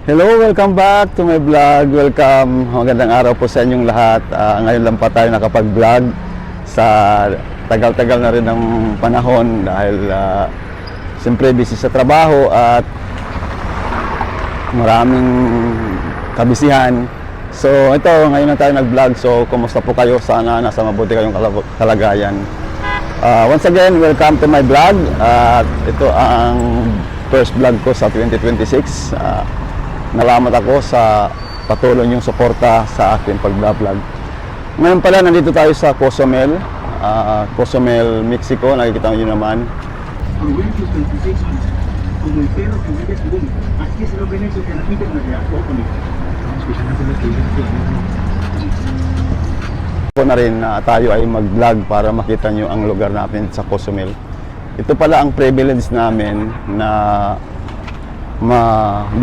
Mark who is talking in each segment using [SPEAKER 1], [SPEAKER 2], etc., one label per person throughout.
[SPEAKER 1] Hello, welcome back to my vlog. Welcome, magandang araw po sa inyong lahat. Ngayon lang pa tayo nakapag-vlog sa tagal-tagal na rin ng panahon dahil siyempre busy sa trabaho at maraming kabisihan. So ito, ngayon na tayo nag-vlog. So kumusta po kayo? Sana nasa mabuti kayong kalagayan. Once again, welcome to my vlog. Ito ang first vlog ko sa 2026. Nalamat ako sa patuloy niyong suporta sa aking pag-vlog. Ngayon pala, nandito tayo sa Cozumel, Mexico. Nakikita niyo naman. Ako na rin tayo ay mag-vlog para makita niyo ang lugar natin sa Cozumel. Ito pala ang privilege namin na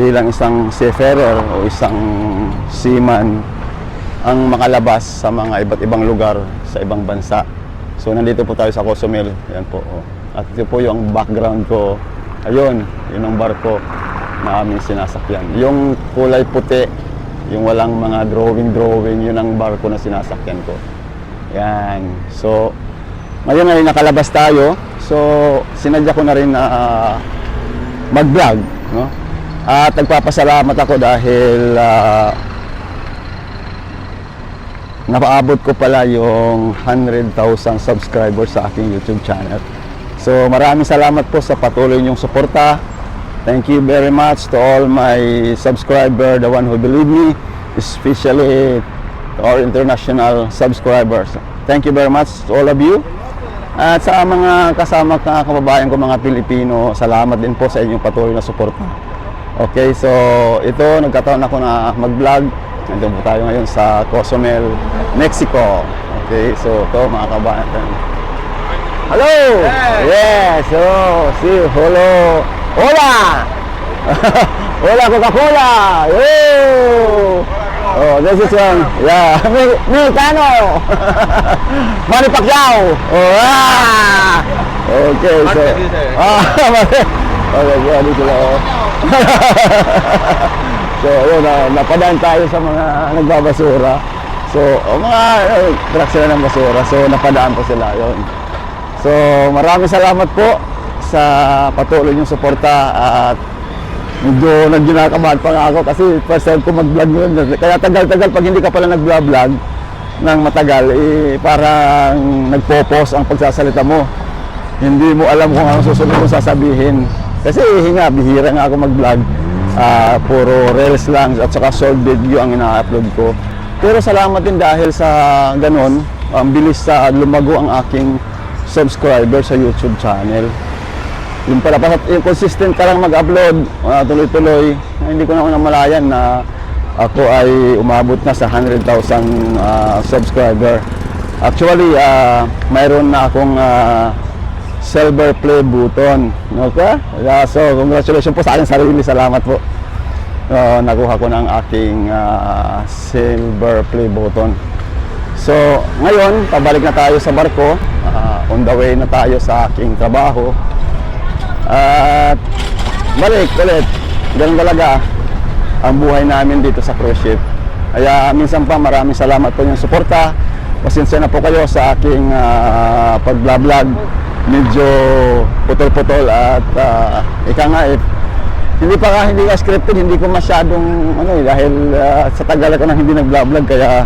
[SPEAKER 1] bilang isang seafarer o isang seaman ang makalabas sa mga iba't ibang lugar sa ibang bansa. So nandito po tayo sa Cozumel. Yan po. At ito po yung background ko. Ayun, yun ang barko na aming sinasakyan. Yung kulay puti, yung walang mga drawing, yun ang barko na sinasakyan ko. Yan. So ngayon ay nakalabas tayo. So sinadya ko na rin na mag-vlog, no? At nagpapasalamat ako dahil napaabot ko pala yung 100,000 subscribers sa aking YouTube channel. So maraming salamat po sa patuloy niyong suporta. Thank you very much to all my subscriber, the one who believe me, especially to our international subscribers. Thank you very much to all of you. At sa mga kasama ka kababayan ko mga Pilipino, salamat din po sa inyong patuloy na suporta. Okay, so ito, nagkataon ako na mag-vlog. Nandun po tayo ngayon sa Cozumel, Mexico. Okay, so ito mga kababayan. Hello! Hey! Yes! So, see, hello! Hola! Hola, Coca-Cola! Yo! Oh, this is yeah, Mexicano! Manny Pacquiao! Oh, ah! Okay, so, okay, dito na, oh. So, yun, napadaan tayo sa mga nagbabasura. So, mga truck sila ng basura. So, napadaan po sila, yun. So, maraming salamat po sa patuloy niyong suporta at medyo nagginakabahan pa nga ako kasi first time ko mag-vlog yun. Kaya tagal-tagal pag hindi ka pala nag-vlog ng matagal, parang nagpo-pause ang pagsasalita mo. Hindi mo alam kung anong susunod mong sasabihin. Kasi bihira nga ako mag-vlog. Puro reels lang at saka short video ang ina-upload ko. Pero salamat din dahil sa ganun, ang bilis sa lumago ang aking subscriber sa YouTube channel. Yung pala, yung consistent ka lang mag-upload, tuloy-tuloy, hindi ko na namalayan na ako ay umabot na sa 100,000 subscriber. Actually, mayroon na akong silver play button. Okay? So, congratulations po sa aking sarili. Salamat po. Nakuha ko ng aking silver play button. So, ngayon, pabalik na tayo sa barko. On the way na tayo sa aking trabaho. At balik ulit. Ganun talaga ang buhay namin dito sa cruise ship. Kaya minsan pa maraming salamat po yung suporta. Pasensya na po kayo sa aking pag-vlog. Medyo putol-putol at ika nga hindi ka scripted, hindi ko masyadong dahil sa tagal ko na hindi nag-vlog kaya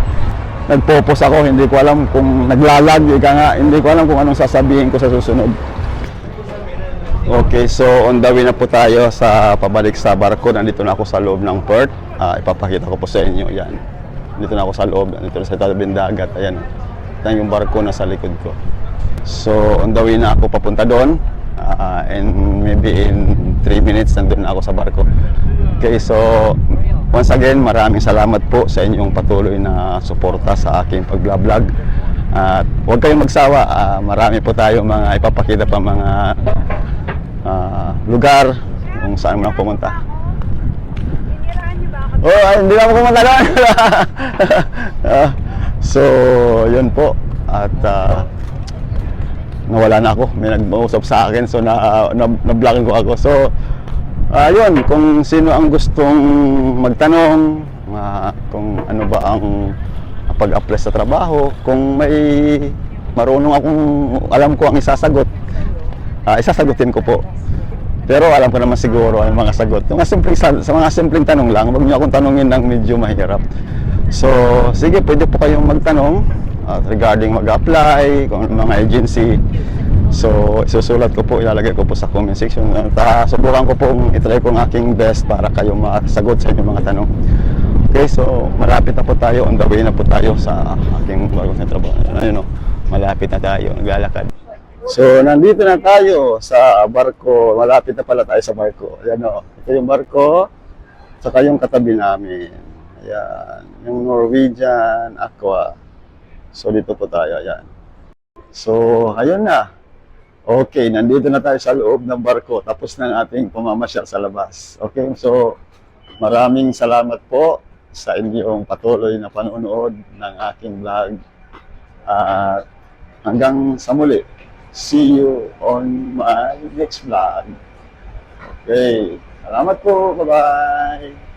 [SPEAKER 1] nagpo-post ako, hindi ko alam kung naglalag, ika nga hindi ko alam kung anong sasabihin ko sa susunod. Okay, so on the way na po tayo sa pabalik sa barko. Nandito na ako sa loob ng port. Ipapakita ko po sa inyo yan. Nandito na ako sa loob, nandito na sa tabing dagat. Ayan, yan yung barko na sa likod ko. So on the way na ako papunta doon, and maybe in 3 minutes nandun na ako sa barko. Okay, so once again maraming salamat po sa inyong patuloy na suporta sa aking pag-vlog. At huwag kayong magsawa, marami po tayo mga ipapakita pa mga lugar kung saan mo na pumunta. Hindi na ako pumunta doon. So yun po. At nawala na ako, may nag-uusap sa akin, so na-blockin ko ako. So Ayun, kung sino ang gustong magtanong, kung ano ba ang pag-apply sa trabaho, kung may marunong akong alam ko ang isasagot, isasagutin ko po. Pero alam ko naman siguro ang mga sagot. Yung sa mga simpleng tanong lang, huwag niyo akong tanungin ng medyo mahirap. So, sige, pwede po kayong magtanong regarding mag-apply, kung ano mga agency. So, isusulat ko po, ilalagay ko po sa comment section. Subukan ko pong itry ko ang aking best para kayo masagot sa inyong mga tanong. Okay, so malapit na po tayo, on the way na po tayo sa aking bagong trabaho. Malapit na tayo, naglalakad. So, nandito na tayo sa barko. Malapit na pala tayo sa barko. Ayan o, ito yung barko, saka yung katabi namin. Ayan, yung Norwegian Aqua. So, dito po tayo, ayan. So, ayun na. Okay, nandito na tayo sa loob ng barko. Tapos na ating pamamasyal sa labas. Okay, so maraming salamat po sa inyong patuloy na panonood ng aking vlog. At hanggang sa muli. See you on my next vlog. Okay, salamat po. Bye-bye.